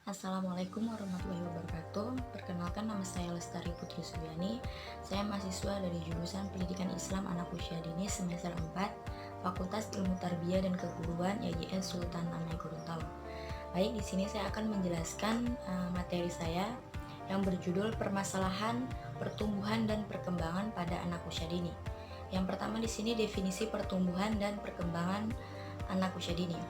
Assalamualaikum warahmatullahi wabarakatuh. Perkenalkan, nama saya Lestari Putri Subiani. Saya mahasiswa dari jurusan Pendidikan Islam Anak Usia Dini semester 4, Fakultas Ilmu Tarbiyah dan Keguruan YGS Sultan Namai Gorontalo. Baik, di sini saya akan menjelaskan materi saya yang berjudul Permasalahan Pertumbuhan dan Perkembangan pada Anak Usia Dini. Yang pertama di sini definisi pertumbuhan dan perkembangan anak usia dini.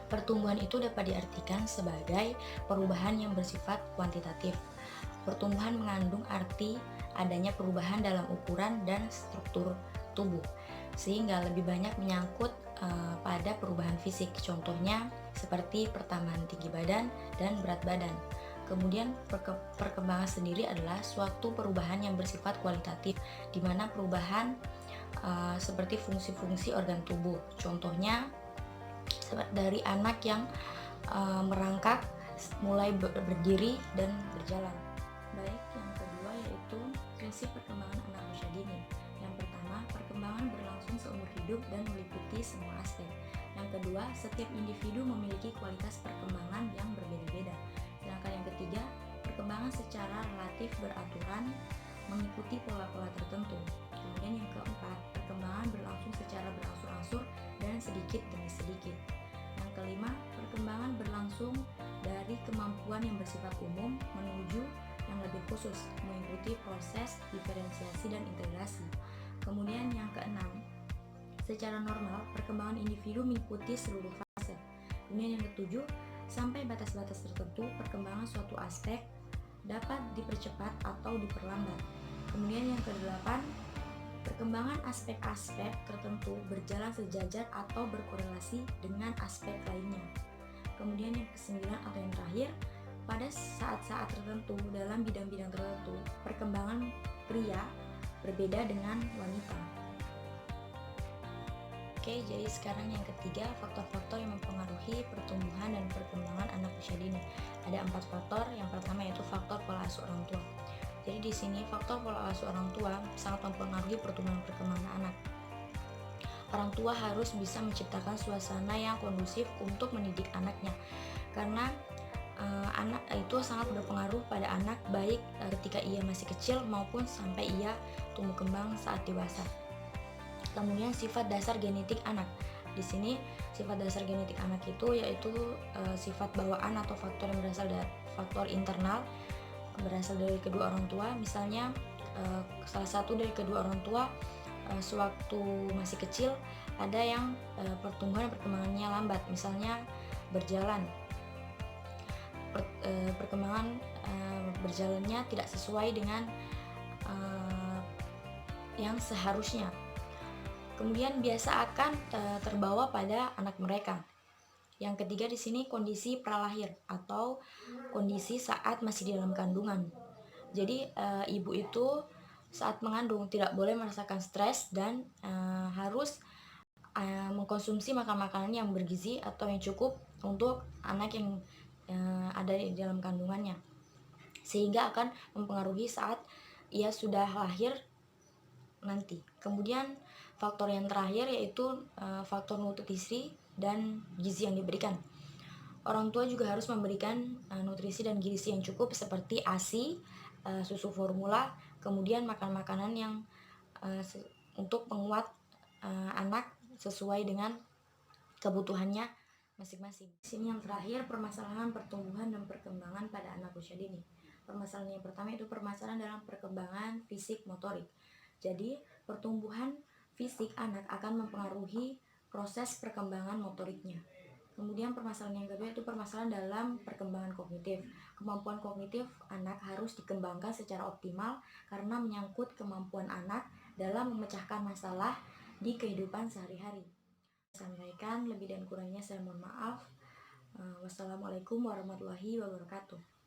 Pertumbuhan itu dapat diartikan sebagai perubahan yang bersifat kuantitatif. Pertumbuhan mengandung arti adanya perubahan dalam ukuran dan struktur tubuh, sehingga lebih banyak menyangkut pada perubahan fisik. Contohnya seperti pertambahan tinggi badan dan berat badan. Kemudian perkembangan sendiri adalah suatu perubahan yang bersifat kualitatif, di mana perubahan seperti fungsi-fungsi organ tubuh. Contohnya dari anak yang merangkak mulai berdiri dan berjalan. Baik, yang kedua yaitu prinsip perkembangan anak usia dini. Yang pertama, perkembangan berlangsung seumur hidup dan meliputi semua aspek. Yang kedua, setiap individu memiliki kualitas perkembangan yang berbeda-beda. Sedangkan yang ketiga, perkembangan secara relatif beraturan mengikuti pola-pola tertentu. Kemudian yang keempat, perkembangan berlangsung secara berangsur-angsur dan sedikit demi sedikit. Yang kelima, perkembangan berlangsung dari kemampuan yang bersifat umum menuju yang lebih khusus, mengikuti proses diferensiasi dan integrasi. Kemudian yang keenam, secara normal, perkembangan individu mengikuti seluruh fase. Kemudian yang ketujuh, sampai batas-batas tertentu, perkembangan suatu aspek dapat dipercepat atau diperlambat. Kemudian yang kedelapan, perkembangan aspek-aspek tertentu berjalan sejajar atau berkorelasi dengan aspek lainnya. Kemudian yang kesembilan atau yang terakhir, pada saat-saat tertentu dalam bidang-bidang tertentu, perkembangan pria berbeda dengan wanita. Oke, jadi sekarang yang ketiga, faktor-faktor yang mempengaruhi pertumbuhan dan perkembangan anak usia dini. Ada 4 faktor. Yang pertama yaitu faktor pola asuh orang tua. Jadi di sini faktor pola asuh orang tua sangat mempengaruhi pertumbuhan perkembangan anak. Orang tua harus bisa menciptakan suasana yang kondusif untuk mendidik anaknya, karena anak itu sangat berpengaruh pada anak baik ketika ia masih kecil maupun sampai ia tumbuh kembang saat dewasa. Kemudian sifat dasar genetik anak. Di sini sifat dasar genetik anak itu yaitu sifat bawaan atau faktor yang berasal dari faktor internal, berasal dari kedua orang tua. Misalnya salah satu dari kedua orang tua sewaktu masih kecil ada yang pertumbuhan dan perkembangannya lambat, misalnya berjalan, perkembangan berjalannya tidak sesuai dengan yang seharusnya. Kemudian biasa akan terbawa pada anak mereka. Yang ketiga di sini kondisi pralahir atau kondisi saat masih di dalam kandungan. Jadi ibu itu saat mengandung tidak boleh merasakan stres dan harus mengkonsumsi makanan-makanan yang bergizi atau yang cukup untuk anak yang ada di dalam kandungannya, sehingga akan mempengaruhi saat ia sudah lahir nanti. Kemudian faktor yang terakhir yaitu faktor nutrisi dan gizi yang diberikan. Orang tua juga harus memberikan nutrisi dan gizi yang cukup seperti ASI, susu formula, kemudian makan-makanan yang untuk penguat anak sesuai dengan kebutuhannya masing-masing. Sini yang terakhir, permasalahan pertumbuhan dan perkembangan pada anak usia dini. Permasalahan yang pertama itu permasalahan dalam perkembangan fisik motorik. Jadi, pertumbuhan fisik anak akan mempengaruhi proses perkembangan motoriknya. Kemudian permasalahan yang kedua itu permasalahan dalam perkembangan kognitif. Kemampuan kognitif anak harus dikembangkan secara optimal karena menyangkut kemampuan anak dalam memecahkan masalah di kehidupan sehari-hari. Sampaikan, lebih dan kurangnya saya mohon maaf. Wassalamualaikum warahmatullahi wabarakatuh.